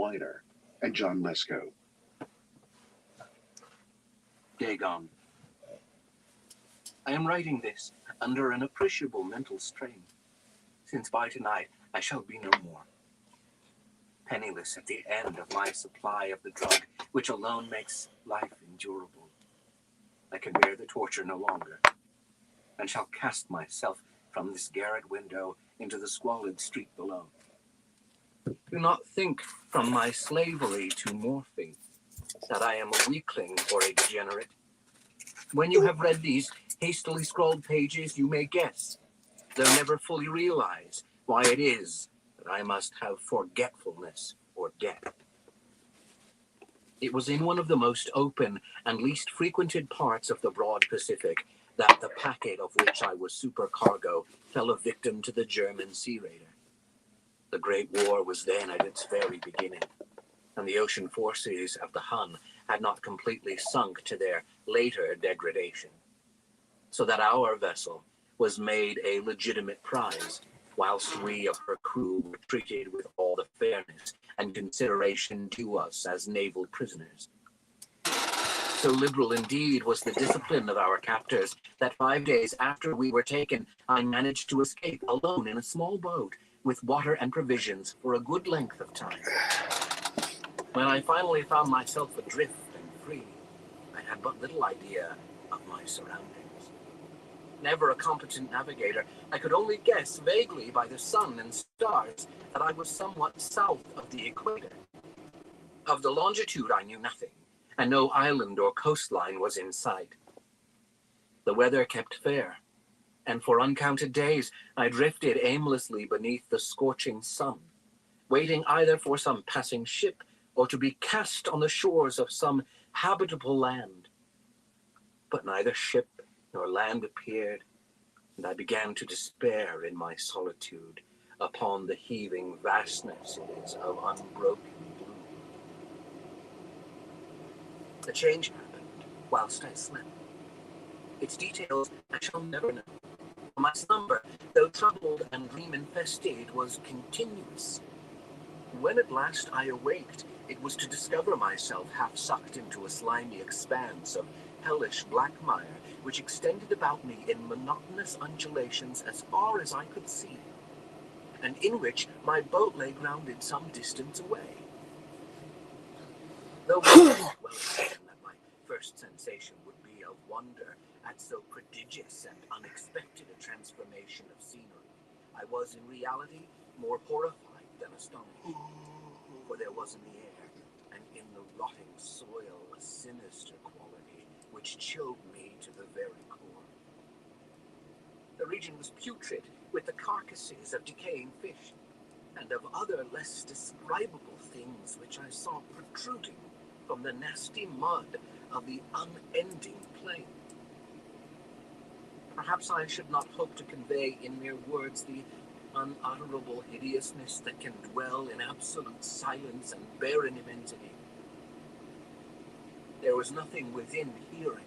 Weiner and John Lesko. Dagon. I am writing this under an appreciable mental strain, since by tonight I shall be no more. Penniless at the end of my supply of the drug which alone makes life endurable. I can bear the torture no longer, and shall cast myself from this garret window into the squalid street below. Do not think from my slavery to morphine that I am a weakling or a degenerate. When you have read these hastily scrawled pages, you may guess, though never fully realize, why it is that I must have forgetfulness or death. It was in one of the most open and least frequented parts of the broad Pacific that the packet of which I was supercargo fell a victim to the German sea raider. The Great War was then at its very beginning, and the ocean forces of the Hun had not completely sunk to their later degradation, so that our vessel was made a legitimate prize, whilst we of her crew were treated with all the fairness and consideration due us as naval prisoners. So liberal indeed was the discipline of our captors that 5 days after we were taken, I managed to escape alone in a small boat with water and provisions for a good length of time. When I finally found myself adrift and free, I had but little idea of my surroundings. Never a competent navigator, I could only guess vaguely by the sun and stars that I was somewhat south of the equator. Of the longitude I knew nothing, and no island or coastline was in sight. The weather kept fair, and for uncounted days I drifted aimlessly beneath the scorching sun, waiting either for some passing ship or to be cast on the shores of some habitable land. But neither ship nor land appeared, and I began to despair in my solitude upon the heaving vastnesses of unbroken blue. The change happened whilst I slept. Its details I shall never know. My slumber, though troubled and dream-infested, was continuous. When at last I awaked, it was to discover myself half sucked into a slimy expanse of hellish black mire, which extended about me in monotonous undulations as far as I could see, and in which my boat lay grounded some distance away. Though I well imagine that my first sensation would be of wonder at so prodigious and unexpected a transformation of scenery, I was in reality more horrified than astonished, for there was in the air and in the rotting soil a sinister quality which chilled me to the very core. The region was putrid with the carcasses of decaying fish and of other less describable things which I saw protruding from the nasty mud of the unending plain. Perhaps I should not hope to convey in mere words the unutterable hideousness that can dwell in absolute silence and barren immensity. There was nothing within hearing,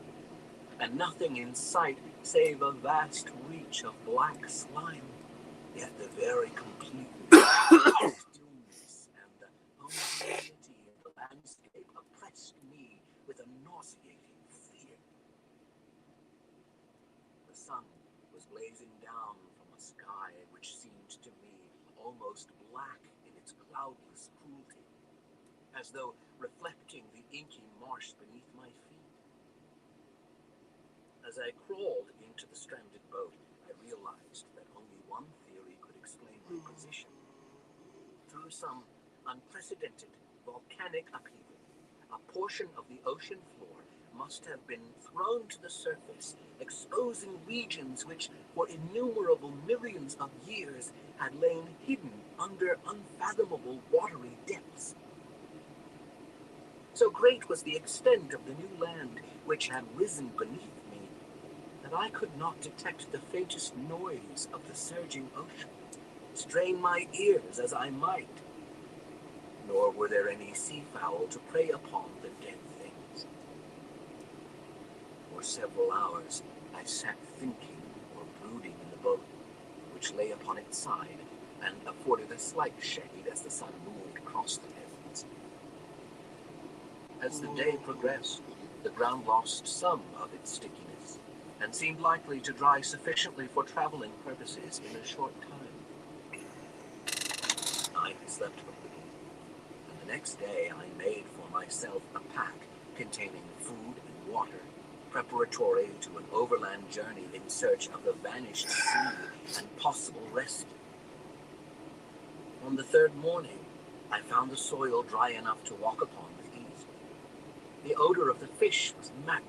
and nothing in sight save a vast reach of black slime, yet the very completeness, stillness, and the homogeneity of the landscape oppressed me with a nauseating fear. The sun was blazing down from a sky which seemed to me almost black in its cloudless cruelty, as though reflecting the inky marsh beneath my feet. As I crawled into the stranded boat, I realized that only one theory could explain my position. Through some unprecedented volcanic upheaval, a portion of the ocean floor must have been thrown to the surface, exposing regions which, for innumerable millions of years, had lain hidden under unfathomable watery depths. So great was the extent of the new land which had risen beneath me, that I could not detect the faintest noise of the surging ocean, strain my ears as I might, nor were there any seafowl to prey upon the dead things. For several hours I sat thinking or brooding in the boat, which lay upon its side and afforded a slight shade as the sun moved across the heavens. distance. As the day progressed, the ground lost some of its stickiness and seemed likely to dry sufficiently for traveling purposes in a short time. I slept quickly, and the next day I made for myself a pack containing food and water, preparatory to an overland journey in search of the vanished sea and possible rescue. On the third morning, I found the soil dry enough to walk upon with ease. The odor of the fish was maddening,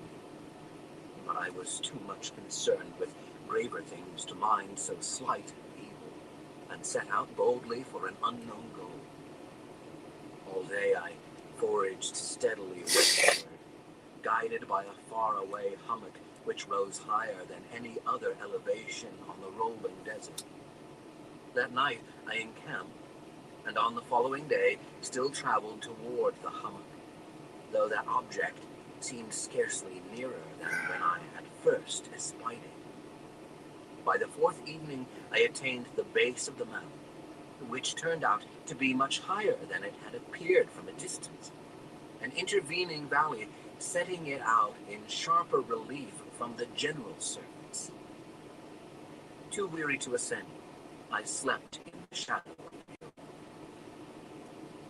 but I was too much concerned with graver things to mind so slight an evil, and set out boldly for an unknown goal. All day I foraged steadily westward, guided by a faraway hummock which rose higher than any other elevation on the rolling desert. That night I encamped, and on the following day still traveled toward the hummock, though that object seemed scarcely nearer than when I had first espied it. By the fourth evening I attained the base of the mountain, which turned out to be much higher than it had appeared from a distance, an intervening valley setting it out in sharper relief from the general surface. Too weary to ascend, I slept in the shadow of the hill.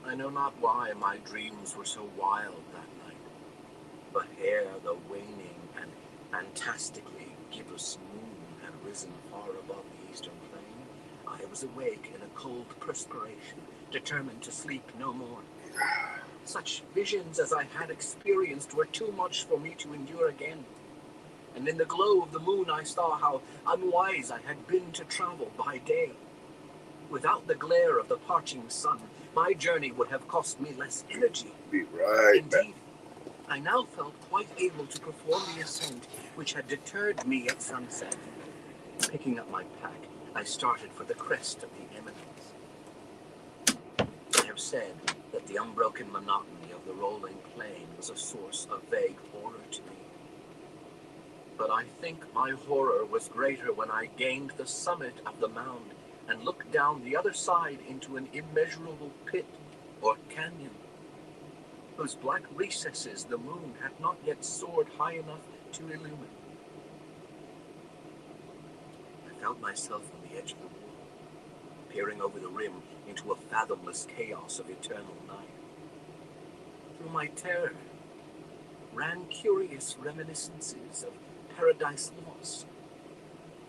I know not why my dreams were so wild that night, but ere the waning and fantastically gibbous moon had risen far above the eastern plain, I was awake in a cold perspiration, determined to sleep no more. Such visions as I had experienced were too much for me to endure again, and in the glow of the moon I saw how unwise I had been to travel by day. Without the glare of the parching sun, my journey would have cost me less energy. Be right Indeed, I now felt quite able to perform the ascent which had deterred me at sunset. Picking up my pack, I started for the crest of the eminence. I have said that the unbroken monotony of the rolling plain was a source of vague horror to me. But I think my horror was greater when I gained the summit of the mound and looked down the other side into an immeasurable pit or canyon, whose black recesses the moon had not yet soared high enough to illumine. I felt myself on the edge of the world, peering over the rim into a fathomless chaos of eternal night. Through my terror ran curious reminiscences of Paradise Lost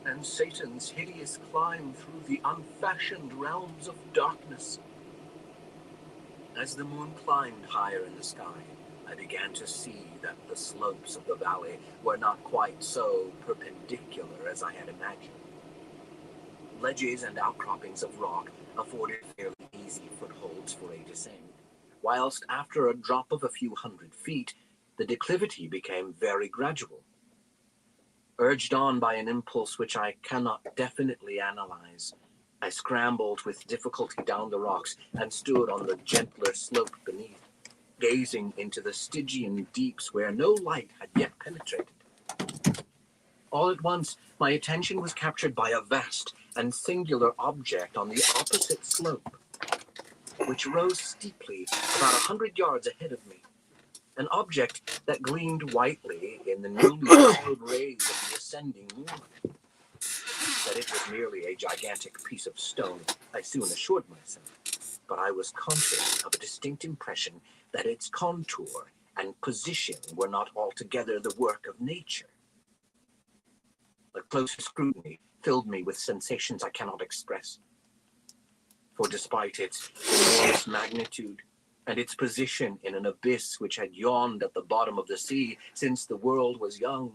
and Satan's hideous climb through the unfashioned realms of darkness. As the moon climbed higher in the sky, I began to see that the slopes of the valley were not quite so perpendicular as I had imagined. Ledges and outcroppings of rock afforded fairly easy footholds for a descent, whilst after a drop of a few hundred feet, the declivity became very gradual. Urged on by an impulse which I cannot definitely analyze, I scrambled with difficulty down the rocks and stood on the gentler slope beneath, gazing into the Stygian deeps where no light had yet penetrated. All at once, my attention was captured by a vast and singular object on the opposite slope, which rose steeply about 100 yards ahead of me. An object that gleamed whitely in the newly pale rays of the ascending moon. That it was merely a gigantic piece of stone, I soon assured myself, but I was conscious of a distinct impression that its contour and position were not altogether the work of nature. A closer scrutiny filled me with sensations I cannot express. For despite its enormous magnitude, and its position in an abyss which had yawned at the bottom of the sea since the world was young,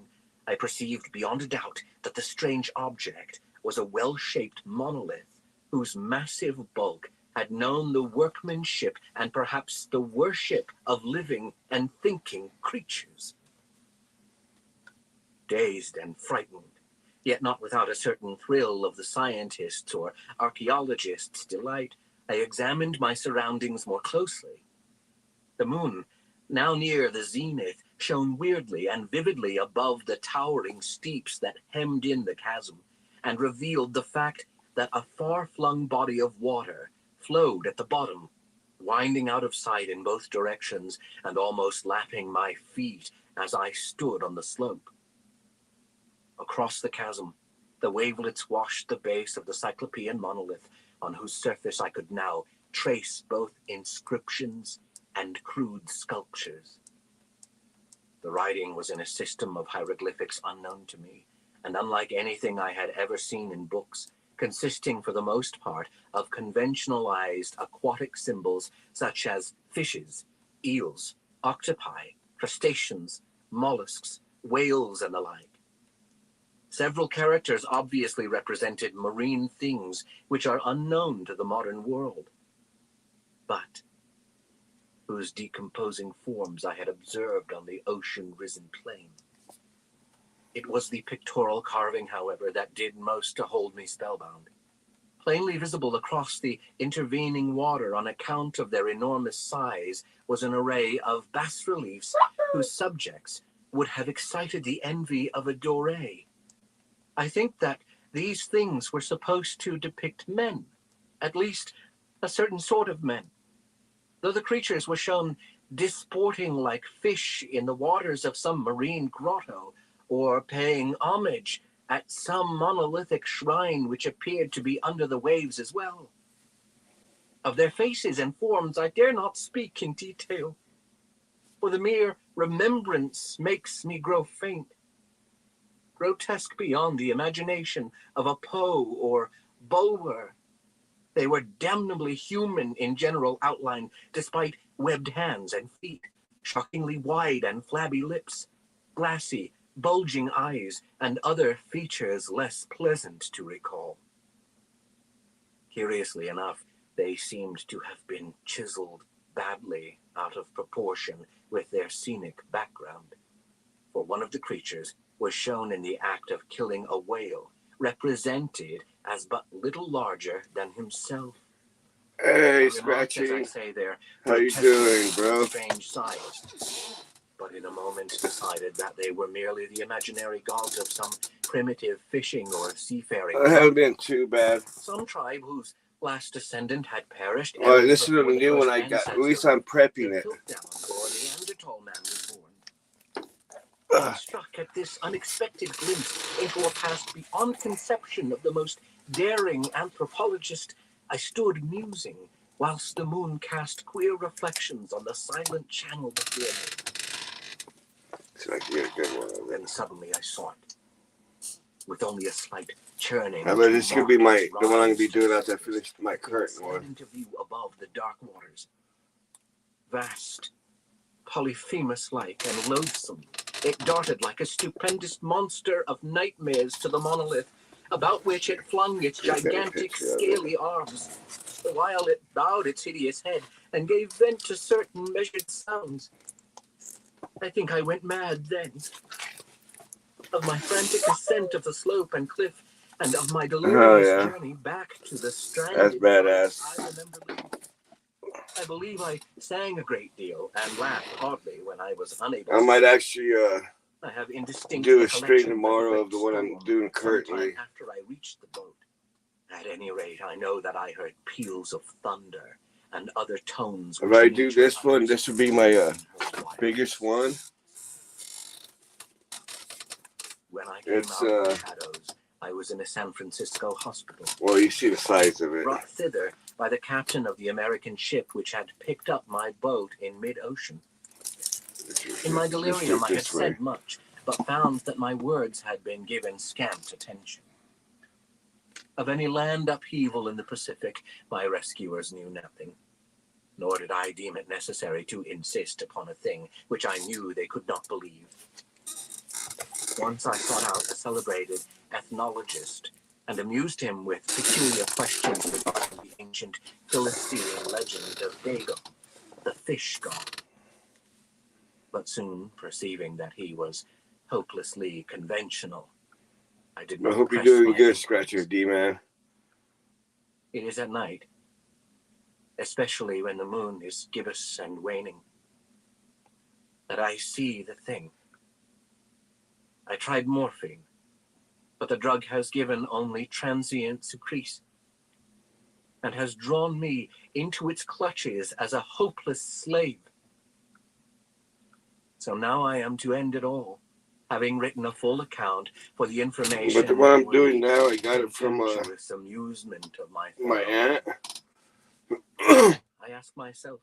I perceived beyond a doubt that the strange object was a well-shaped monolith whose massive bulk had known the workmanship and perhaps the worship of living and thinking creatures. Dazed and frightened, yet not without a certain thrill of the scientist's or archaeologist's delight, I examined my surroundings more closely. The moon, now near the zenith, shone weirdly and vividly above the towering steeps that hemmed in the chasm, and revealed the fact that a far-flung body of water flowed at the bottom, winding out of sight in both directions and almost lapping my feet as I stood on the slope. Across the chasm, the wavelets washed the base of the Cyclopean monolith, on whose surface I could now trace both inscriptions and crude sculptures. The writing was in a system of hieroglyphics unknown to me, and unlike anything I had ever seen in books, consisting for the most part of conventionalized aquatic symbols such as fishes, eels, octopi, crustaceans, mollusks, whales, and the like. Several characters obviously represented marine things which are unknown to the modern world, but whose decomposing forms I had observed on the ocean-risen plain. It was the pictorial carving, however, that did most to hold me spellbound. Plainly visible across the intervening water on account of their enormous size was an array of bas-reliefs whose subjects would have excited the envy of a Doré. I think that these things were supposed to depict men, at least a certain sort of men, though the creatures were shown disporting like fish in the waters of some marine grotto, or paying homage at some monolithic shrine which appeared to be under the waves as well. Of their faces and forms I dare not speak in detail, for the mere remembrance makes me grow faint. Grotesque beyond the imagination of a Poe or Bulwer, they were damnably human in general outline, despite webbed hands and feet, shockingly wide and flabby lips, glassy, bulging eyes, and other features less pleasant to recall. Curiously enough, they seemed to have been chiseled badly out of proportion with their scenic background, for one of the creatures was shown in the act of killing a whale, represented as but little larger than himself. Hey, Remarked, as I Scratchy. say, their How you doing, bro? strange size, but in a moment decided that they were merely the imaginary gods of some primitive fishing or seafaring I haven't tribe. been too bad. Some tribe whose last descendant had perished. Well, this is before the the new one first I got. At ancestor least I'm prepping the it. Piltdown or Neanderthal man was born. And struck at this unexpected glimpse into a past beyond conception of the most daring anthropologist, I stood musing, whilst the moon cast queer reflections on the silent channel before me. It's like you get a good one of Then it. suddenly I saw it, with only a slight churning. I bet this could be the one I'm gonna be rise to doing the after I surface. finish my It current slid one. into view above the dark waters. Vast, Polyphemus-like and loathsome, it darted like a stupendous monster of nightmares to the monolith, about which it flung its gigantic, scaly arms, while it bowed its hideous head and gave vent to certain measured sounds. I think I went mad then. Of my frantic ascent of the slope and cliff, and of my delirious journey back to the stranded That's badass. I remember little. I believe I sang a great deal and laughed oddly when I was unable I to might sleep. actually I have indistinct do a stream recollection tomorrow of of the one I'm doing currently. after I reached the boat. At any rate, I know that I heard peals of thunder and other tones. If I do this one, this would be my biggest one. When I came out of the shadows, I was in a San Francisco hospital. Well, you see the size of it. Brought thither by the captain of the American ship which had picked up my boat in mid-ocean. In my delirium, I had said much, but found that my words had been given scant attention. Of any land upheaval in the Pacific, my rescuers knew nothing, nor did I deem it necessary to insist upon a thing which I knew they could not believe. Once I sought out a celebrated ethnologist and amused him with peculiar questions regarding the ancient Philistine legend of Dagon, the fish god. But soon, perceiving that he was hopelessly conventional, I did not. I hope you're doing good, Scratcher D-Man. It is at night, especially when the moon is gibbous and waning, that I see the thing. I tried morphine, but the drug has given only transient secretion. and has drawn me into its clutches as a hopeless slave. So now I am to end it all, having written a full account for the information. But what I'm doing now, I got it from amusement of my aunt. I ask myself,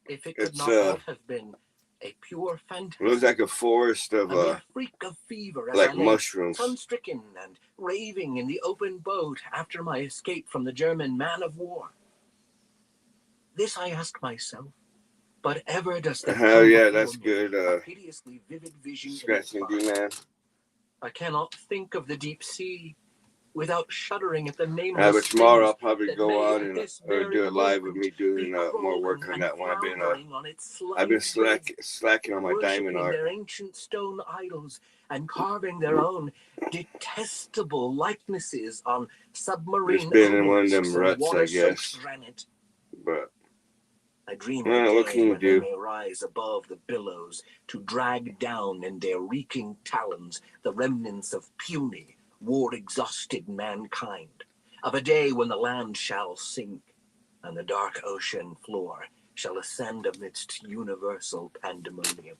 if it could It's not have been a pure fantasy. It looks like a forest of a freak of fever as like I lay mushrooms. sun-stricken and raving in the open boat after my escape from the German man of war. This I ask myself, but ever does the hell yeah, that's good. hideously vivid vision Scratching D-Man. I cannot think of the deep sea without shuddering at the nameless. Yeah, but tomorrow I'll probably that go may out and or do a live with me doing more work on that one. I've been slacking on my diamond art. Their ancient stone idols and carving their own detestable likenesses on submarine. It's been in one of them ruts, I guess. Granite. But I dream well, of what a can day you when do? they may rise above the billows to drag down in their reeking talons the remnants of puny, war-exhausted mankind. Of a day when the land shall sink and the dark ocean floor shall ascend amidst universal pandemonium.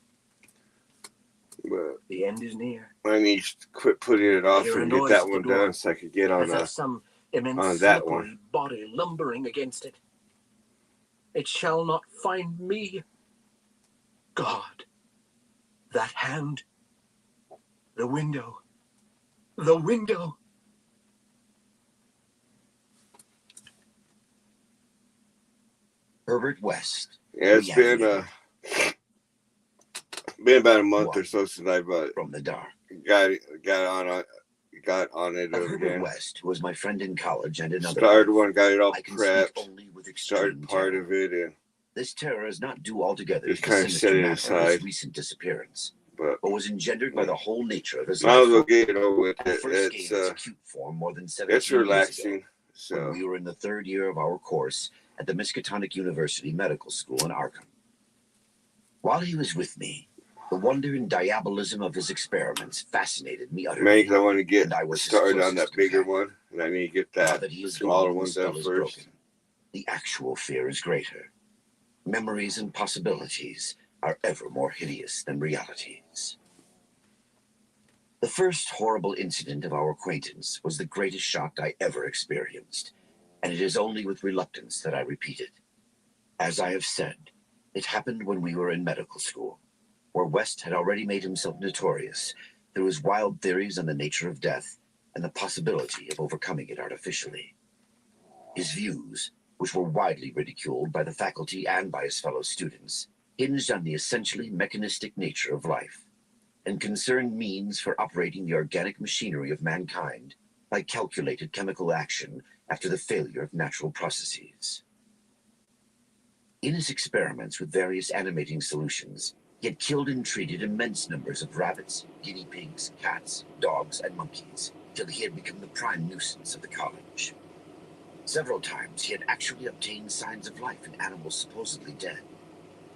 But the end is near. I need to quit putting it off and get that one done so I could get on some immense on that one. Body lumbering against it. It shall not find me. God, that hand, the window, the window. Herbert West. Yeah, it's been about a month or so since I've from the dark got on it Herbert again. West, who was my friend in college and another. Started one, got it all I can prepped. speak only with Started part terror. of it, and this terror is not due altogether just to kind the of sinister set it matter of aside. his recent disappearance, but was engendered by the whole nature of his might as well life. get it over with. It first gained its acute form more than 17 years ago, relaxing. So when we were in the third year of our course at the Miskatonic University Medical School in Arkham. While he was with me, the wonder and diabolism of his experiments fascinated me utterly. maybe I want to get I was started on that bigger one, and I need to get that smaller one done first. Broken, the actual fear is greater. Memories and possibilities are ever more hideous than realities. The first horrible incident of our acquaintance was the greatest shock I ever experienced, and it is only with reluctance that I repeat it. As I have said, it happened when we were in medical school, where West had already made himself notorious through his wild theories on the nature of death and the possibility of overcoming it artificially. His views, which were widely ridiculed by the faculty and by his fellow students, hinged on the essentially mechanistic nature of life, and concerned means for operating the organic machinery of mankind by calculated chemical action after the failure of natural processes. In his experiments with various animating solutions, he had killed and treated immense numbers of rabbits, guinea pigs, cats, dogs, and monkeys, till he had become the prime nuisance of the college. Several times he had actually obtained signs of life in animals supposedly dead.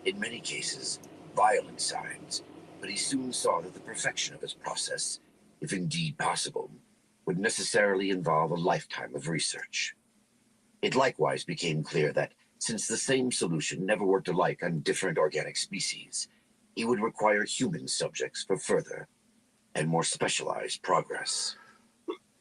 In many cases, violent signs, but he soon saw that the perfection of his process, if indeed possible, would necessarily involve a lifetime of research. It likewise became clear that, since the same solution never worked alike on different organic species, he would require human subjects for further and more specialized progress.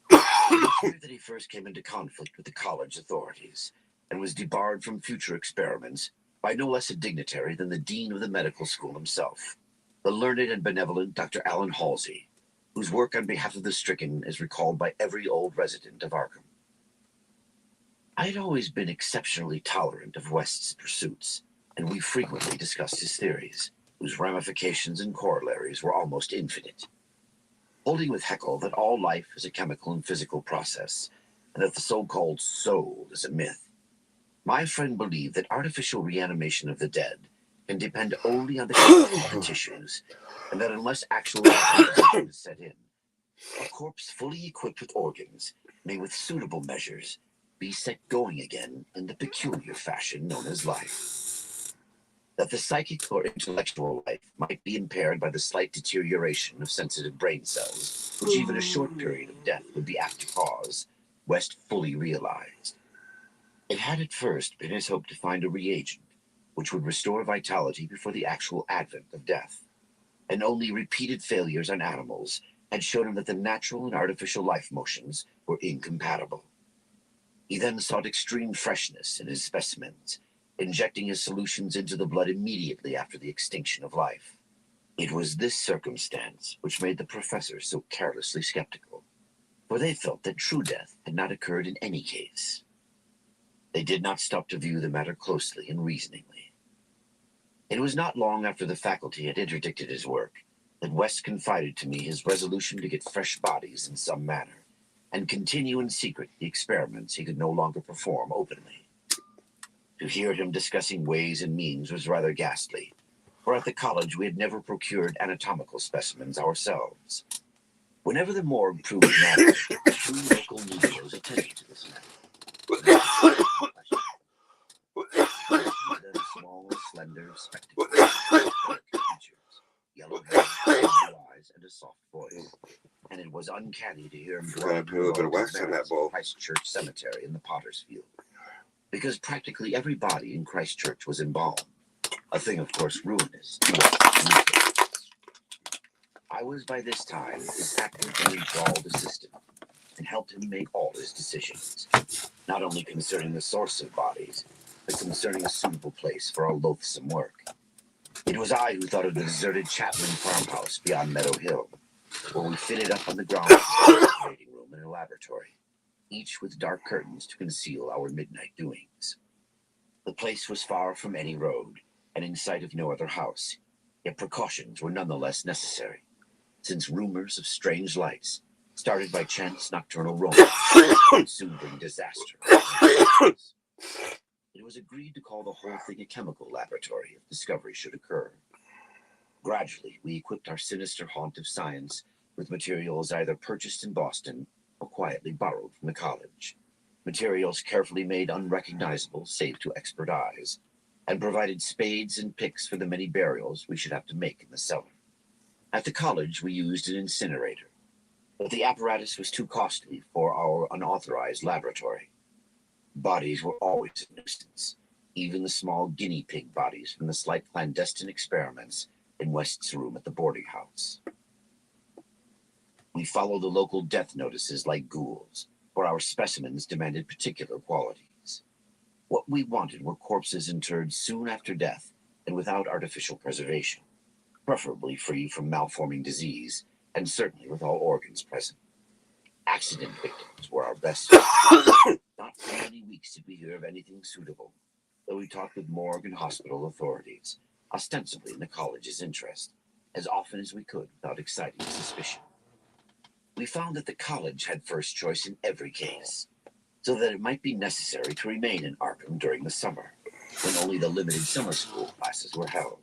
It was clear that he first came into conflict with the college authorities and was debarred from future experiments by no less a dignitary than the dean of the medical school himself, the learned and benevolent Dr. Alan Halsey, whose work on behalf of the stricken is recalled by every old resident of Arkham. I had always been exceptionally tolerant of West's pursuits, and we frequently discussed his theories, whose ramifications and corollaries were almost infinite. Holding with Haeckel that all life is a chemical and physical process, and that the so-called soul is a myth, my friend believed that artificial reanimation of the dead can depend only on the condition of the tissues, and that unless actual decomposition is set in, a corpse fully equipped with organs may, with suitable measures, be set going again in the peculiar fashion known as life. That the psychic or intellectual life might be impaired by the slight deterioration of sensitive brain cells, which even a short period of death would be apt to cause, West fully realized. It had at first been his hope to find a reagent which would restore vitality before the actual advent of death, and only repeated failures on animals had shown him that the natural and artificial life motions were incompatible. He then sought extreme freshness in his specimens, injecting his solutions into the blood immediately after the extinction of life. It was this circumstance which made the professors so carelessly skeptical, for they felt that true death had not occurred in any case. They did not stop to view the matter closely and reasoningly. It was not long after the faculty had interdicted his work that West confided to me his resolution to get fresh bodies in some manner, and continue in secret the experiments he could no longer perform openly. To hear him discussing ways and means was rather ghastly, for at the college we had never procured anatomical specimens ourselves. Whenever the morgue proved inadequate, 2 local Negroes attended to this matter. Small, slender, spectacled features, yellow hair, blue eyes, and a soft voice. And it was uncanny to hear him Gotta put a little bit of wax on that bowl. Christchurch Cemetery in the Potter's Field, because practically every body in Christchurch was embalmed, a thing, of course, ruinous to us. I was by this time his active and enthralled assistant, and helped him make all his decisions, not only concerning the source of bodies, but concerning a suitable place for our loathsome work. It was I who thought of the deserted Chapman farmhouse beyond Meadow Hill, where we fitted up on the ground a operating room and a laboratory, each with dark curtains to conceal our midnight doings. The place was far from any road, and in sight of no other house, yet precautions were nonetheless necessary, since rumors of strange lights, started by chance nocturnal roaming, would soon bring disaster. It was agreed to call the whole thing a chemical laboratory if discovery should occur. Gradually, we equipped our sinister haunt of science with materials either purchased in Boston or quietly borrowed from the college. Materials carefully made unrecognizable save to expert eyes, and provided spades and picks for the many burials we should have to make in the cellar. At the college, we used an incinerator, but the apparatus was too costly for our unauthorized laboratory. Bodies were always a nuisance, even the small guinea pig bodies from the slight clandestine experiments in West's room at the boarding house. We followed the local death notices like ghouls, for our specimens demanded particular qualities. What we wanted were corpses interred soon after death and without artificial preservation, preferably free from malforming disease, and certainly with all organs present. Accident victims were our best. Not for many weeks did we hear of anything suitable, though we talked with morgue and hospital authorities, ostensibly in the college's interest, as often as we could without exciting suspicion. We found that the college had first choice in every case, so that it might be necessary to remain in Arkham during the summer, when only the limited summer school classes were held.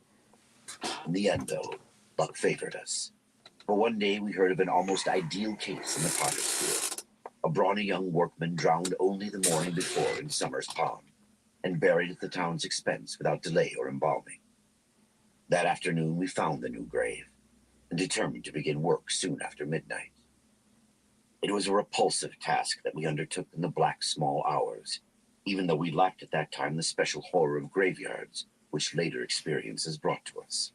In the end, though, luck favored us. For one day we heard of an almost ideal case in the Potter's Field. A brawny young workman drowned only the morning before in Summers Pond, and buried at the town's expense without delay or embalming. That afternoon we found the new grave, and determined to begin work soon after midnight. It was a repulsive task that we undertook in the black small hours, even though we lacked at that time the special horror of graveyards, which later experiences brought to us.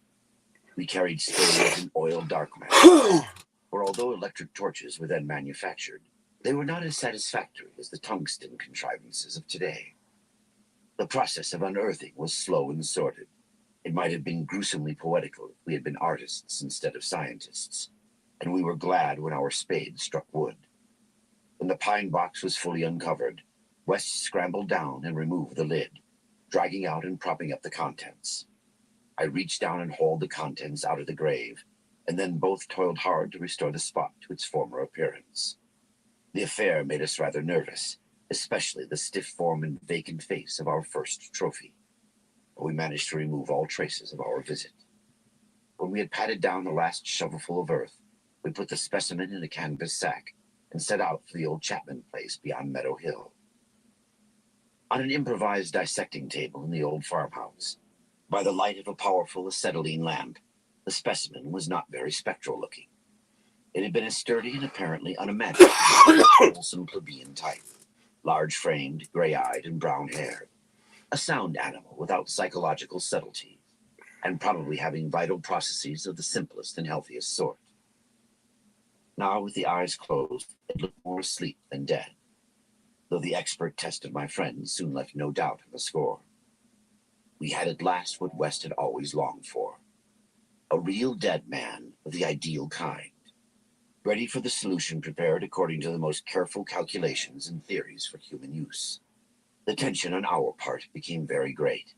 We carried spades and oiled dark matches, for although electric torches were then manufactured, they were not as satisfactory as the tungsten contrivances of today. The process of unearthing was slow and sordid. It might have been gruesomely poetical if we had been artists instead of scientists, and we were glad when our spades struck wood. When the pine box was fully uncovered, West scrambled down and removed the lid, dragging out and propping up the contents. I reached down and hauled the contents out of the grave, and then both toiled hard to restore the spot to its former appearance. The affair made us rather nervous, especially the stiff form and vacant face of our first trophy, but we managed to remove all traces of our visit. When we had patted down the last shovelful of earth, we put the specimen in a canvas sack and set out for the old Chapman place beyond Meadow Hill. On an improvised dissecting table in the old farmhouse, by the light of a powerful acetylene lamp, the specimen was not very spectral looking. It had been a sturdy and apparently unimaginable, wholesome plebeian type. large-framed, gray-eyed, and brown-haired. A sound animal without psychological subtlety, and probably having vital processes of the simplest and healthiest sort. Now, with the eyes closed, it looked more asleep than dead, though the expert test of my friend soon left no doubt on the score. We had at last what West had always longed for. A real dead man of the ideal kind, ready for the solution prepared according to the most careful calculations and theories for human use. The tension on our part became very great.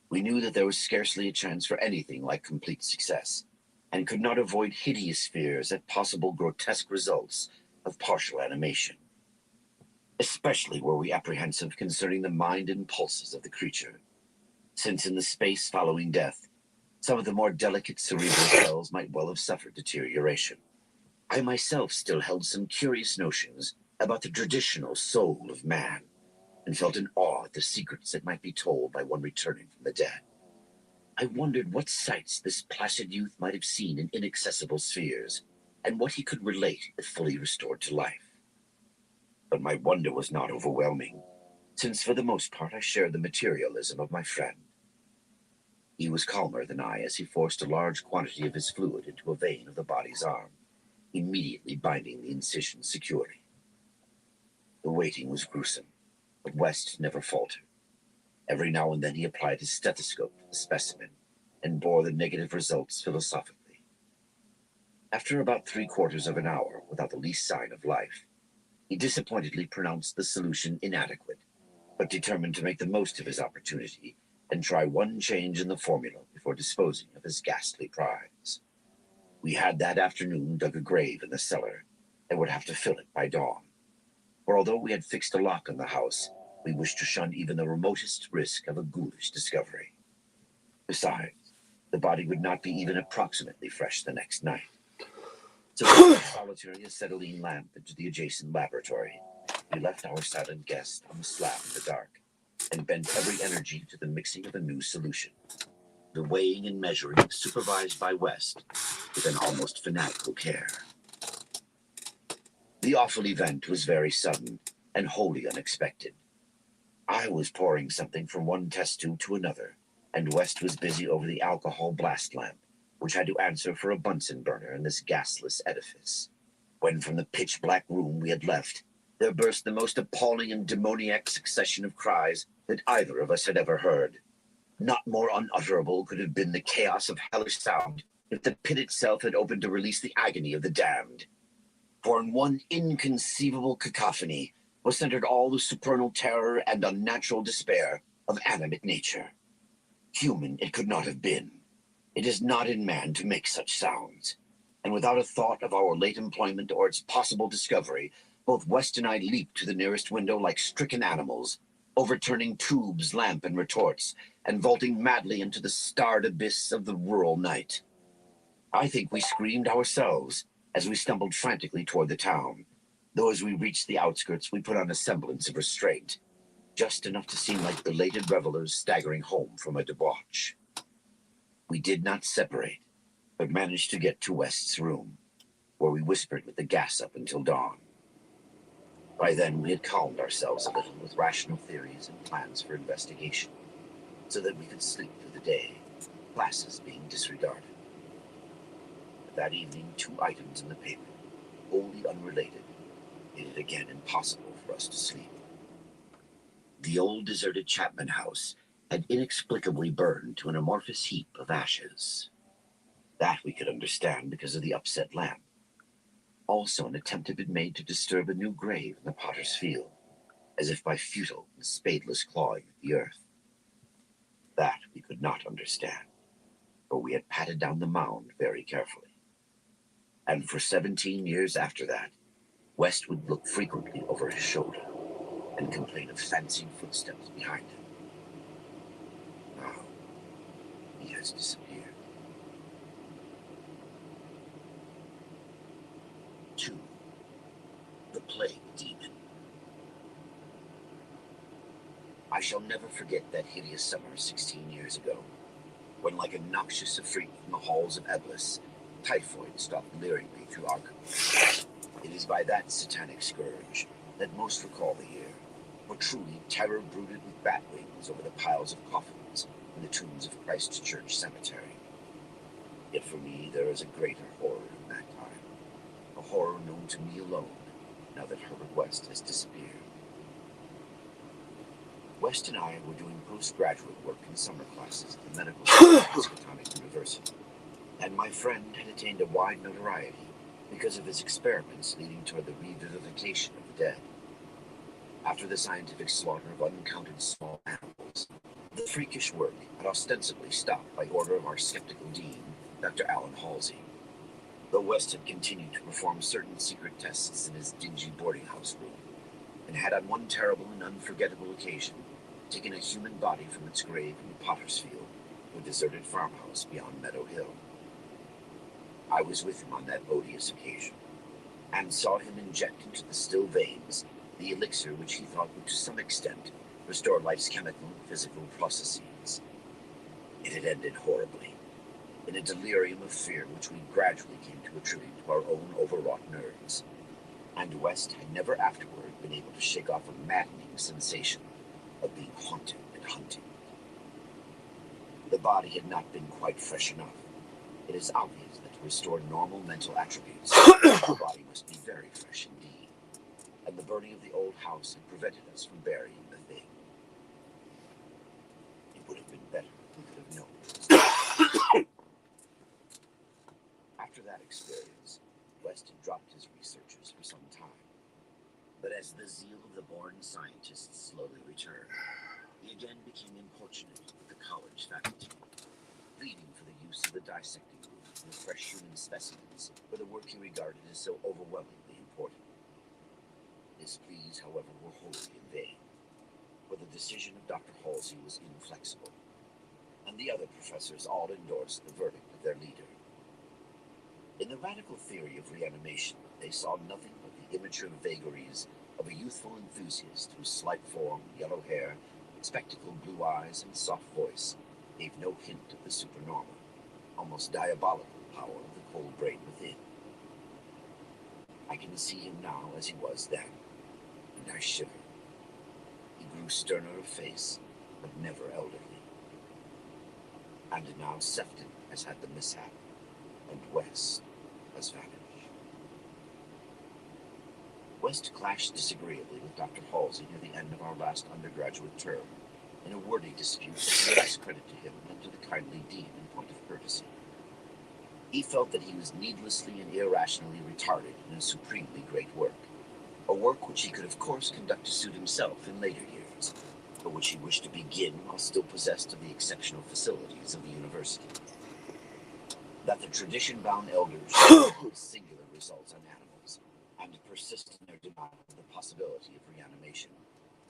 We knew that there was scarcely a chance for anything like complete success, and could not avoid hideous fears at possible grotesque results of partial animation. Especially were we apprehensive concerning the mind and pulses of the creature, since in the space following death, some of the more delicate cerebral cells might well have suffered deterioration. I myself still held some curious notions about the traditional soul of man, and felt in awe at the secrets that might be told by one returning from the dead. I wondered what sights this placid youth might have seen in inaccessible spheres, and what he could relate if fully restored to life. But my wonder was not overwhelming, since for the most part I shared the materialism of my friend. He was calmer than I as he forced a large quantity of his fluid into a vein of the body's arm, immediately binding the incision securely. The waiting was gruesome, but West never faltered. Every now and then he applied his stethoscope to the specimen and bore the negative results philosophically. After about 3/4 of an hour without the least sign of life, he disappointedly pronounced the solution inadequate, but determined to make the most of his opportunity and try one change in the formula before disposing of his ghastly prize. We had that afternoon dug a grave in the cellar and would have to fill it by dawn. For although we had fixed a lock on the house, we wished to shun even the remotest risk of a ghoulish discovery. Besides, the body would not be even approximately fresh the next night. So we put a solitary acetylene lamp into the adjacent laboratory. We left our silent guest on the slab in the dark, and bent every energy to the mixing of a new solution. The weighing and measuring supervised by West with an almost fanatical care. The awful event was very sudden and wholly unexpected. I was pouring something from one test tube to another, and West was busy over the alcohol blast lamp, which had to answer for a Bunsen burner in this gasless edifice, when from the pitch-black room we had left, there burst the most appalling and demoniac succession of cries that either of us had ever heard. Not more unutterable could have been the chaos of hellish sound if the pit itself had opened to release the agony of the damned. For in one inconceivable cacophony was centered all the supernal terror and unnatural despair of animate nature. Human it could not have been. It is not in man to make such sounds. And without a thought of our late employment or its possible discovery, both West and I leaped to the nearest window like stricken animals, overturning tubes, lamp, and retorts, and vaulting madly into the starred abyss of the rural night. I think we screamed ourselves as we stumbled frantically toward the town, though as we reached the outskirts we put on a semblance of restraint, just enough to seem like belated revelers staggering home from a debauch. We did not separate, but managed to get to West's room, where we whispered with the gas up until dawn. By then we had calmed ourselves a little with rational theories and plans for investigation, so that we could sleep through the day, classes being disregarded. But that evening 2 items in the paper, wholly unrelated, made it again impossible for us to sleep. The old deserted Chapman house had inexplicably burned to an amorphous heap of ashes. That we could understand because of the upset lamp. Also, an attempt had been made to disturb a new grave in the potter's field, as if by futile and spadeless clawing at the earth. That we could not understand, for we had patted down the mound very carefully. And for 17 years after that, West would look frequently over his shoulder and complain of fancied footsteps behind him. Now, he has disappeared. 2. The Plague Demon. I shall never forget that hideous summer 16 years ago, when like a noxious efreet from the halls of Eblis, typhoid stalked leeringly through our country. It is by that satanic scourge that most recall the year, For truly, terror brooded with bat wings over the piles of coffins in the tombs of Christ Church Cemetery. Yet for me, there is a greater horror in that time. A horror known to me alone, now that Herbert West has disappeared. West and I were doing postgraduate work in summer classes at the medical school at Miskatonic University, and my friend had attained a wide notoriety because of his experiments leading toward the revivification of the dead. After the scientific slaughter of uncounted small animals, the freakish work had ostensibly stopped by order of our skeptical dean, Dr. Alan Halsey. Though West had continued to perform certain secret tests in his dingy boarding house room, and had on one terrible and unforgettable occasion taken a human body from its grave in Pottersfield, a deserted farmhouse beyond Meadow Hill. I was with him on that odious occasion, and saw him inject into the still veins the elixir which he thought would to some extent restore life's chemical and physical processes. It had ended horribly, in a delirium of fear which we gradually came to attribute to our own overwrought nerves, and West had never afterward been able to shake off a maddening sensation of being haunted and hunted. The body had not been quite fresh enough. It is obvious that to restore normal mental attributes, the body must be very fresh indeed, and the burning of the old house had prevented us from burying the thing. It would have been better if we could have known. After that experience, West had dropped his researches for some time. But as the zeal of the born scientist slowly returned, he again became importunate with the college faculty, pleading for the use of the dissecting room with fresh human specimens for the work he regarded as so overwhelmingly important. His pleas, however, were wholly in vain, for the decision of Dr. Halsey was inflexible, and the other professors all endorsed the verdict of their leader. In the radical theory of reanimation, they saw nothing but the immature vagaries of a youthful enthusiast whose slight form, yellow hair, spectacled blue eyes, and soft voice gave no hint of the supernormal, almost diabolical power of the cold brain within. I can see him now as he was then, and I shiver. He grew sterner of face, but never elderly. And now Sefton has had the mishap, and West has vanished. West clashed disagreeably with Dr. Halsey near the end of our last undergraduate term, in a wordy dispute that did less credit to him than to the kindly dean in point of courtesy. He felt that he was needlessly and irrationally retarded in a supremely great work, a work which he could of course conduct to suit himself in later years, but which he wished to begin while still possessed of the exceptional facilities of the university. That the tradition-bound elders should produce singular results on animals, and persist in their denial of the possibility of reanimation,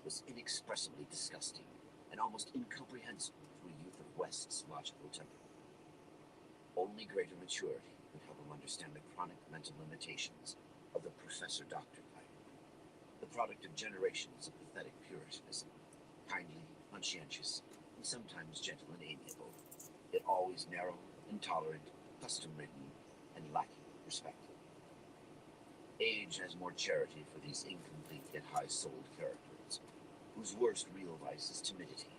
was inexpressibly disgusting and almost incomprehensible to a youth of West's logical temperament. Only greater maturity could help him understand the chronic mental limitations of the professor-doctor type, the product of generations of pathetic puritanism, kindly, conscientious, and sometimes gentle and amiable, yet always narrow, intolerant, custom-ridden, and lacking perspective. Age has more charity for these incomplete yet high-souled characters, whose worst real vice is timidity,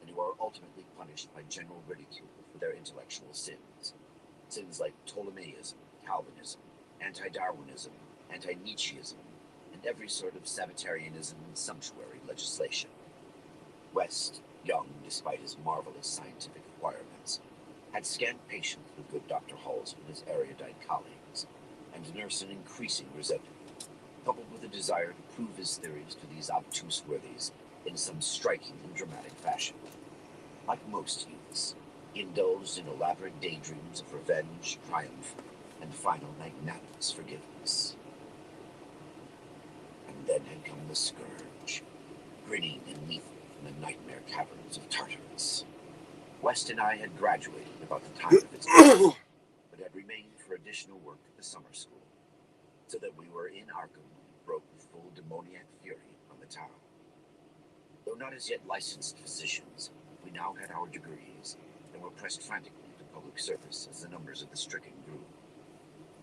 and who are ultimately punished by general ridicule for their intellectual sins. Sins like Ptolemaism, Calvinism, anti-Darwinism, anti-Nietzscheism, and every sort of Sabbatarianism and sumptuary legislation. West, young despite his marvelous scientific acquirements, had scant patience with good Dr. Halsey and his erudite colleagues, and nursed an increasing resentment, coupled with a desire to prove his theories to these obtuse worthies in some striking and dramatic fashion. Like most youths, he indulged in elaborate daydreams of revenge, triumph, and final magnanimous forgiveness. And then had come the scourge, grinning and lethal from the nightmare caverns of Tartarus. West and I had graduated about the time of its birth, but had remained for additional work at the summer school, so that we were in Arkham and broke with full demoniac fury on the town. Though not as yet licensed physicians, we now had our degrees, and were pressed frantically into public service as the numbers of the stricken grew.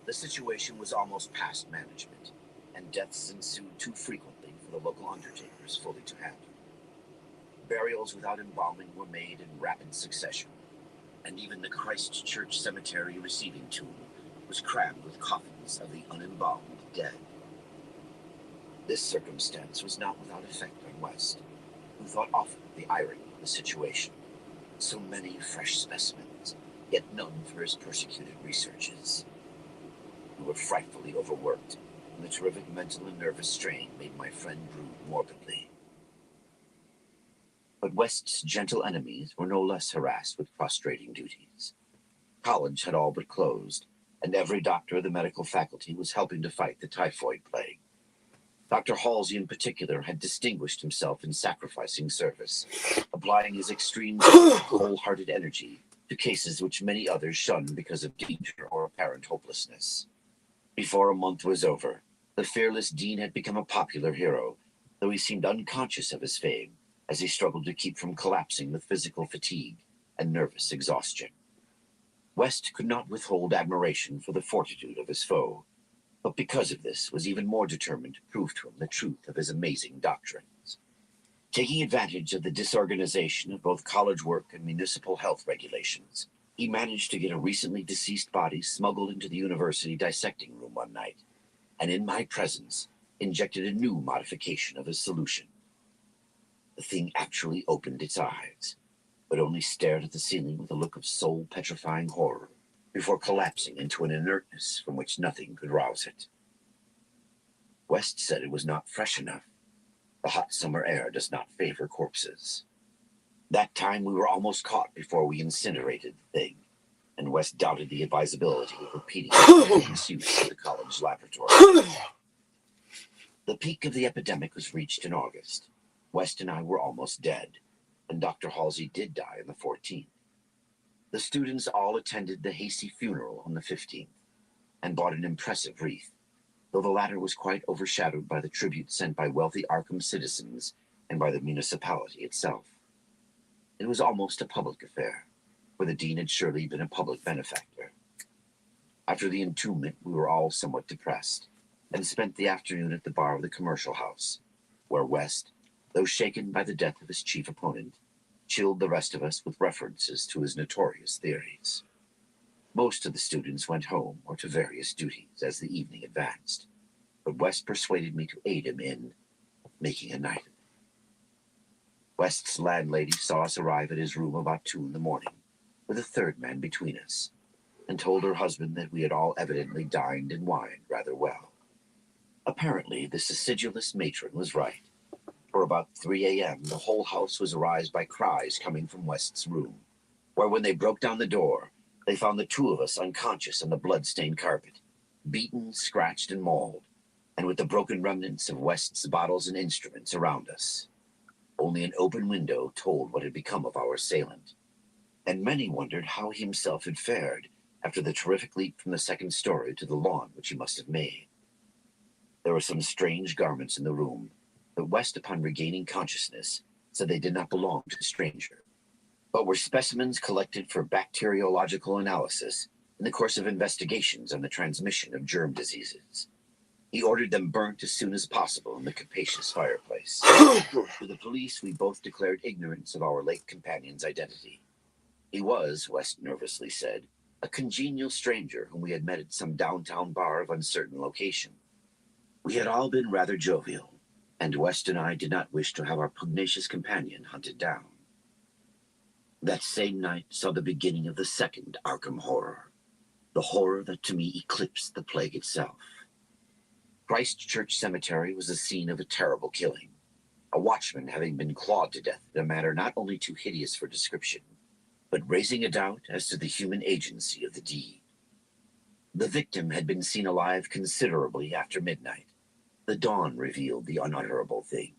The situation was almost past management, and deaths ensued too frequently for for the local undertakers fully to handle. Burials without embalming were made in rapid succession, and even the Christ Church Cemetery receiving tomb was crammed with coffins of the unembalmed dead. This circumstance was not without effect on West, who thought often of the irony of the situation. So many fresh specimens, yet none for his persecuted researches. We were frightfully overworked, and the terrific mental and nervous strain made my friend brood morbidly. But West's gentle enemies were no less harassed with prostrating duties. College had all but closed, and every doctor of the medical faculty was helping to fight the typhoid plague. Dr. Halsey in particular had distinguished himself in sacrificing service, applying his extreme wholehearted energy to cases which many others shunned because of danger or apparent hopelessness. Before a month was over, the fearless dean had become a popular hero, though he seemed unconscious of his fame as he struggled to keep from collapsing with physical fatigue and nervous exhaustion. West could not withhold admiration for the fortitude of his foe, but because of this was even more determined to prove to him the truth of his amazing doctrines. Taking advantage of the disorganization of both college work and municipal health regulations, he managed to get a recently deceased body smuggled into the university dissecting room one night, and in my presence injected a new modification of his solution. The thing actually opened its eyes, but only stared at the ceiling with a look of soul-petrifying horror, before collapsing into an inertness from which nothing could rouse it. West said it was not fresh enough. The hot summer air does not favor corpses. That time we were almost caught before we incinerated the thing, and West doubted the advisability of repeating its use of the college laboratory. The peak of the epidemic was reached in August. West and I were almost dead, and Dr. Halsey did die on the 14th. The students all attended the hasty funeral on the 15th, and bought an impressive wreath, though the latter was quite overshadowed by the tribute sent by wealthy Arkham citizens and by the municipality itself. It was almost a public affair, for the dean had surely been a public benefactor. After the entombment, we were all somewhat depressed, and spent the afternoon at the bar of the commercial house, where West, though shaken by the death of his chief opponent, chilled the rest of us with references to his notorious theories. Most of the students went home or to various duties as the evening advanced, but West persuaded me to aid him in making a night of it. West's landlady saw us arrive at his room about 2 in the morning, with a third man between us, and told her husband that we had all evidently dined and wined rather well. Apparently, this acidulous matron was right. For about 3 a.m., the whole house was aroused by cries coming from West's room, where when they broke down the door, they found the two of us unconscious on the blood-stained carpet, beaten, scratched, and mauled, and with the broken remnants of West's bottles and instruments around us. Only an open window told what had become of our assailant, and many wondered how he himself had fared after the terrific leap from the second story to the lawn which he must have made. There were some strange garments in the room, but West, upon regaining consciousness, said they did not belong to the stranger, but were specimens collected for bacteriological analysis in the course of investigations on the transmission of germ diseases. He ordered them burnt as soon as possible in the capacious fireplace. To the police, we both declared ignorance of our late companion's identity. He was, West nervously said, a congenial stranger whom we had met at some downtown bar of uncertain location. We had all been rather jovial, and West and I did not wish to have our pugnacious companion hunted down. That same night saw the beginning of the second Arkham horror, the horror that to me eclipsed the plague itself. Christ Church Cemetery was the scene of a terrible killing, a watchman having been clawed to death in a manner not only too hideous for description, but raising a doubt as to the human agency of the deed. The victim had been seen alive considerably after midnight. The dawn revealed the unutterable thing.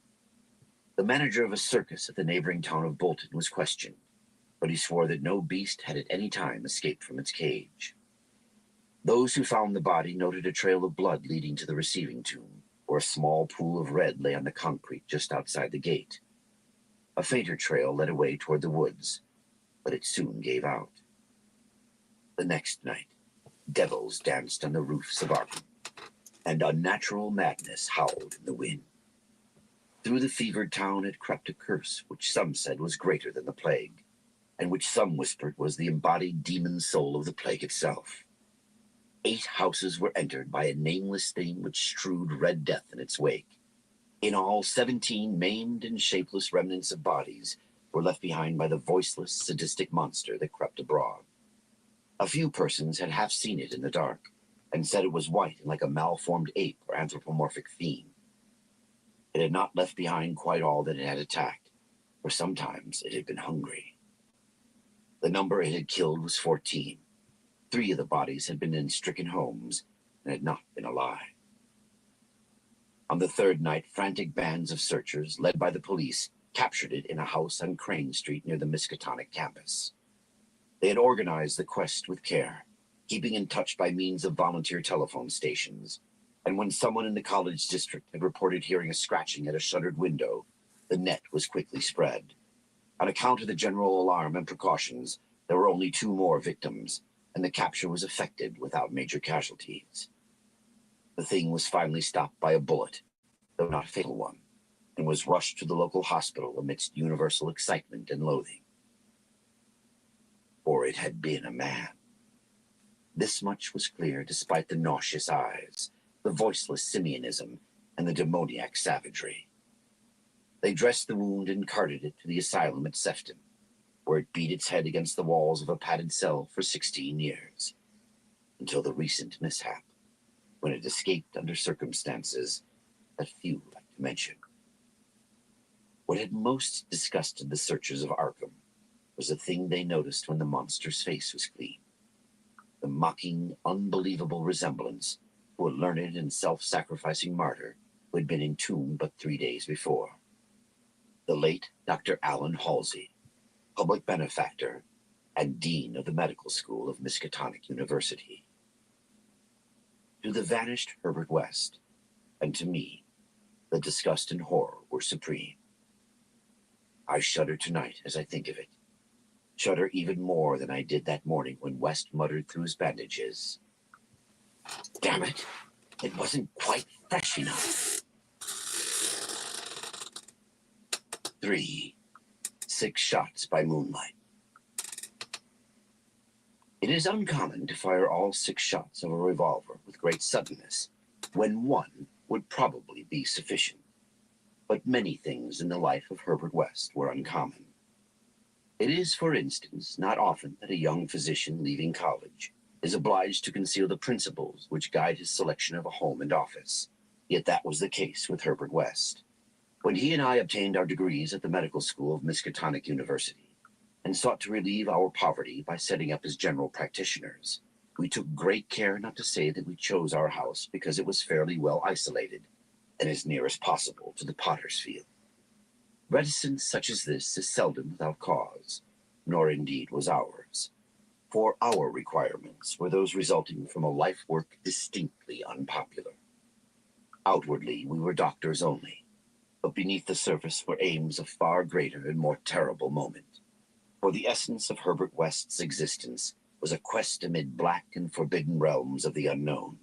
The manager of a circus at the neighboring town of Bolton was questioned, but he swore that no beast had at any time escaped from its cage. Those who found the body noted a trail of blood leading to the receiving tomb, where a small pool of red lay on the concrete just outside the gate. A fainter trail led away toward the woods, but it soon gave out. The next night, devils danced on the roofs of Arkham, and unnatural madness howled in the wind. Through the fevered town had crept a curse which some said was greater than the plague, and which some whispered was the embodied demon soul of the plague itself. 8 houses were entered by a nameless thing which strewed red death in its wake. In all, 17 maimed and shapeless remnants of bodies were left behind by the voiceless, sadistic monster that crept abroad. A few persons had half seen it in the dark, and said it was white and like a malformed ape or anthropomorphic fiend. It had not left behind quite all that it had attacked, for sometimes it had been hungry. The number it had killed was 14. 3 of the bodies had been in stricken homes and had not been alive. On the 3rd night, frantic bands of searchers, led by the police, captured it in a house on Crane Street near the Miskatonic campus. They had organized the quest with care, keeping in touch by means of volunteer telephone stations, and when someone in the college district had reported hearing a scratching at a shuttered window, the net was quickly spread. On account of the general alarm and precautions, there were only 2 more victims, and the capture was effected without major casualties. The thing was finally stopped by a bullet, though not a fatal one, and was rushed to the local hospital amidst universal excitement and loathing. For it had been a man. This much was clear despite the nauseous eyes, the voiceless simianism, and the demoniac savagery. They dressed the wound and carted it to the asylum at Sefton, where it beat its head against the walls of a padded cell for 16 years, until the recent mishap, when it escaped under circumstances that few like to mention. What had most disgusted the searchers of Arkham was a thing they noticed when the monster's face was clean. The mocking, unbelievable resemblance to a learned and self-sacrificing martyr who had been entombed but 3 days before. The late Dr. Allen Halsey, public benefactor and dean of the medical school of Miskatonic University. To the vanished Herbert West, and to me, the disgust and horror were supreme. I shudder tonight as I think of it. Shudder even more than I did that morning when West muttered through his bandages, "Damn it, it wasn't quite fresh enough." 3. 6 shots by moonlight. It is uncommon to fire all 6 shots of a revolver with great suddenness, when 1 would probably be sufficient. But many things in the life of Herbert West were uncommon. It is, for instance, not often that a young physician leaving college is obliged to conceal the principles which guide his selection of a home and office. Yet that was the case with Herbert West. When he and I obtained our degrees at the medical school of Miskatonic University and sought to relieve our poverty by setting up as general practitioners, we took great care not to say that we chose our house because it was fairly well isolated and as near as possible to the potter's field. Reticence such as this is seldom without cause, nor indeed was ours, for our requirements were those resulting from a life work distinctly unpopular. Outwardly, we were doctors only, but beneath the surface were aims of far greater and more terrible moment. For the essence of Herbert West's existence was a quest amid black and forbidden realms of the unknown,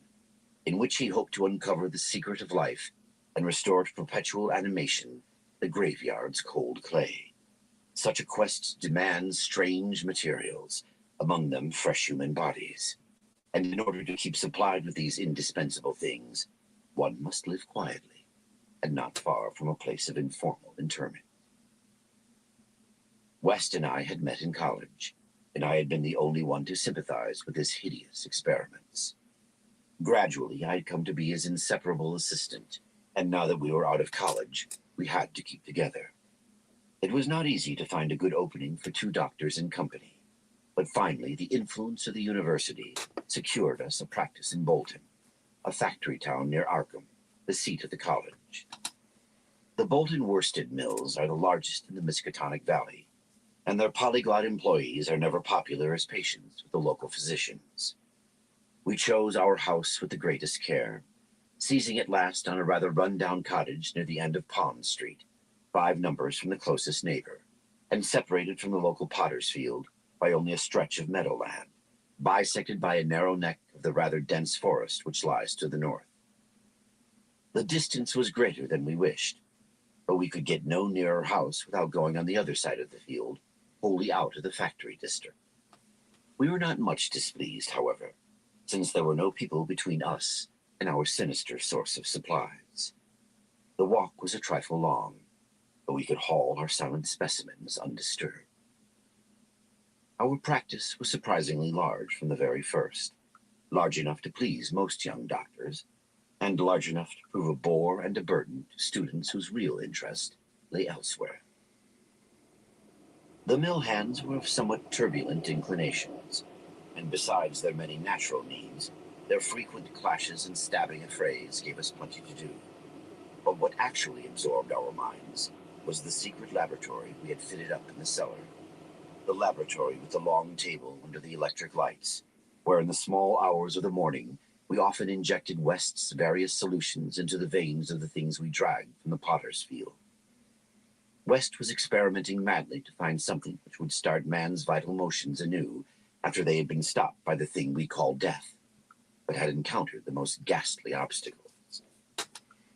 in which he hoped to uncover the secret of life and restore to perpetual animation the graveyard's cold clay. Such a quest demands strange materials, among them fresh human bodies. And in order to keep supplied with these indispensable things, one must live quietly, and not far from a place of informal interment. West and I had met in college, and I had been the only one to sympathize with his hideous experiments. Gradually, I had come to be his inseparable assistant, and now that we were out of college, we had to keep together. It was not easy to find a good opening for 2 doctors in company, but finally the influence of the university secured us a practice in Bolton, a factory town near Arkham, the seat of the college. The Bolton worsted mills are the largest in the Miskatonic Valley, and their polyglot employees are never popular as patients with the local physicians. We chose our house with the greatest care, seizing at last on a rather run-down cottage near the end of Pond Street, 5 numbers from the closest neighbor, and separated from the local potter's field by only a stretch of meadowland, bisected by a narrow neck of the rather dense forest which lies to the north. The distance was greater than we wished, but we could get no nearer house without going on the other side of the field, wholly out of the factory district. We were not much displeased, however, since there were no people between us and our sinister source of supplies. The walk was a trifle long, but we could haul our silent specimens undisturbed. Our practice was surprisingly large from the very first, large enough to please most young doctors, and large enough to prove a bore and a burden to students whose real interest lay elsewhere. The mill hands were of somewhat turbulent inclinations, and besides their many natural needs, their frequent clashes and stabbing affrays gave us plenty to do. But what actually absorbed our minds was the secret laboratory we had fitted up in the cellar. The laboratory with the long table under the electric lights, where in the small hours of the morning we often injected West's various solutions into the veins of the things we dragged from the potter's field. West was experimenting madly to find something which would start man's vital motions anew after they had been stopped by the thing we call death, but had encountered the most ghastly obstacles.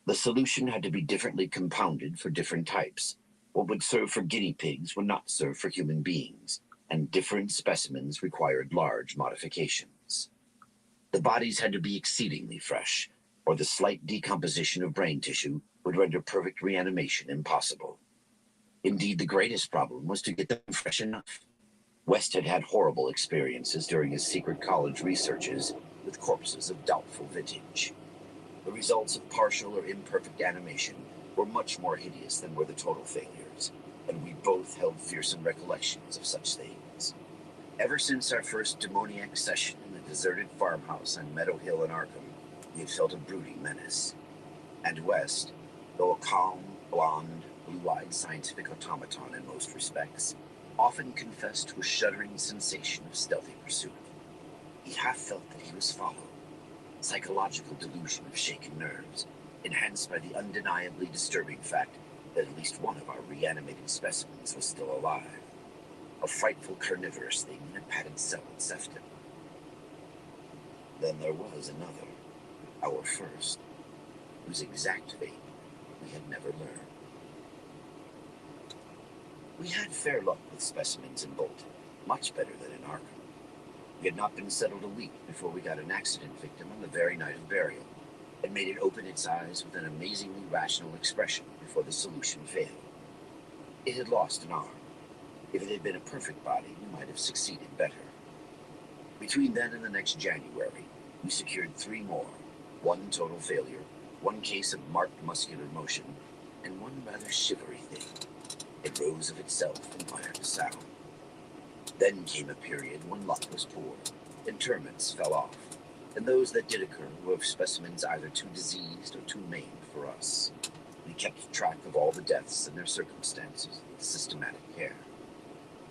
The solution had to be differently compounded for different types. What would serve for guinea pigs would not serve for human beings, and different specimens required large modifications. The bodies had to be exceedingly fresh, or the slight decomposition of brain tissue would render perfect reanimation impossible. Indeed, the greatest problem was to get them fresh enough. West had had horrible experiences during his secret college researches with corpses of doubtful vintage. The results of partial or imperfect animation were much more hideous than were the total failures, and we both held fearsome recollections of such things. Ever since our first demoniac session in the deserted farmhouse on Meadow Hill in Arkham, we had felt a brooding menace. And West, though a calm, blonde, blue-eyed scientific automaton in most respects, often confessed to a shuddering sensation of stealthy pursuit. He half felt that he was followed, psychological delusion of shaken nerves, enhanced by the undeniably disturbing fact that at least one of our reanimated specimens was still alive, a frightful carnivorous thing in a padded cell at Sefton. Then there was another, our first, whose exact fate we had never learned. We had fair luck with specimens in Bolton, much better than in Arkham. We had not been settled a week before we got an accident victim on the very night of burial, and made it open its eyes with an amazingly rational expression before the solution failed. It had lost an arm. If it had been a perfect body, we might have succeeded better. Between then and the next January, we secured 3 more, 1 total failure, 1 case of marked muscular motion, and 1 rather shivery thing. It rose of itself and uttered a sound. Then came a period when luck was poor, interments fell off, and those that did occur were of specimens either too diseased or too maimed for us. We kept track of all the deaths and their circumstances with systematic care.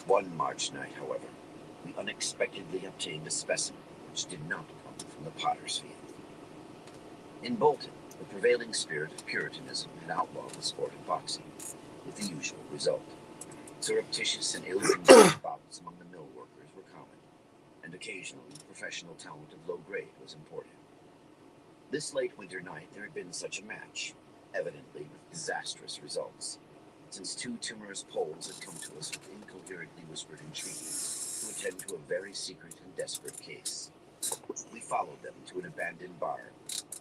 One March night, however, we unexpectedly obtained a specimen which did not come from the potter's field. In Bolton, the prevailing spirit of Puritanism had outlawed the sport of boxing, with the usual result. Surreptitious and ill-conducted bouts among the mill workers were common, and occasionally professional talent of low grade was imported. This late winter night there had been such a match, evidently with disastrous results, since 2 timorous Poles had come to us with incoherently whispered entreaties to attend to a very secret and desperate case. We followed them to an abandoned bar,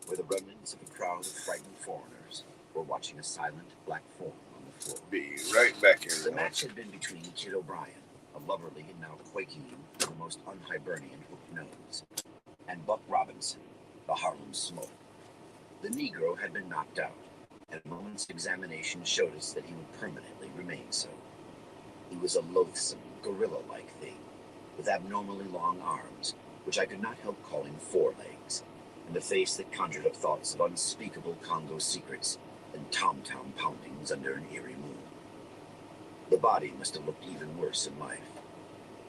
where the remnants of a crowd of frightened foreigners were watching a silent black form on the floor. Be right back here. The match had been between Kid O'Brien, a loverly and now quaking youth with the most un-Hibernian hooked nose, and Buck Robinson, the Harlem Smoke. The Negro had been knocked out, and a moment's examination showed us that he would permanently remain so. He was a loathsome, gorilla-like thing, with abnormally long arms, which I could not help calling forelegs, and a face that conjured up thoughts of unspeakable Congo secrets and tom-tom poundings under an eerie moon. The body must have looked even worse in life.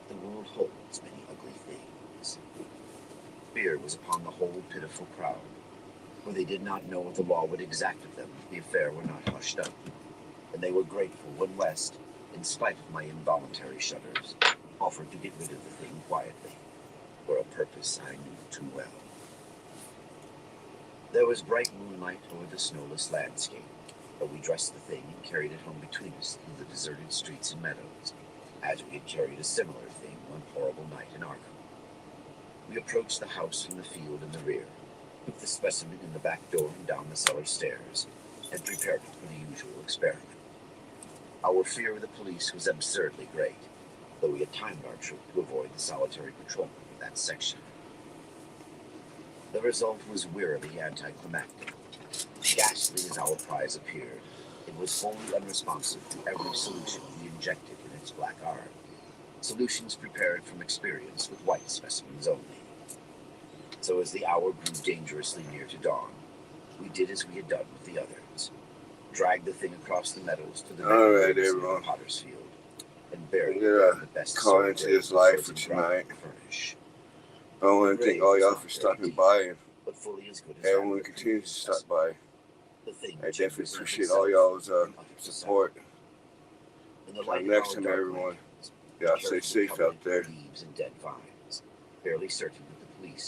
The world holds many ugly things. Fear was upon the whole pitiful crowd, for they did not know what the law would exact of them if the affair were not hushed up, and they were grateful when West, in spite of my involuntary shudders, offered to get rid of the thing quietly, for a purpose I knew too well. There was bright moonlight over the snowless landscape, but we dressed the thing and carried it home between us through the deserted streets and meadows, as we had carried a similar thing one horrible night in Arkham. We approached the house from the field in the rear, put the specimen in the back door and down the cellar stairs, and prepared it for the usual experiment. Our fear of the police was absurdly great, though we had timed our trip to avoid the solitary patrolman of that section. The result was wearily anticlimactic. Ghastly as our prize appeared, it was wholly unresponsive to every solution we injected in its black arm. Solutions prepared from experience with white specimens only. So as the hour grew dangerously near to dawn, we did as we had done with the others. Dragged the thing across the meadows to the Alright, everyone. Potter's Field, and buried I'm gonna it in the best call into this live for frozen ground tonight. could furnish. I want to thank all y'all for stopping by, and But fully as good as everyone that continues to stop specimen. by. The thing I which definitely represented appreciate itself all y'all's in utter support. In the light Until next of time, our dark everyone. lanterns, Y'all stay carefully safe covered out in there. leaves and dead vines, barely certain that the police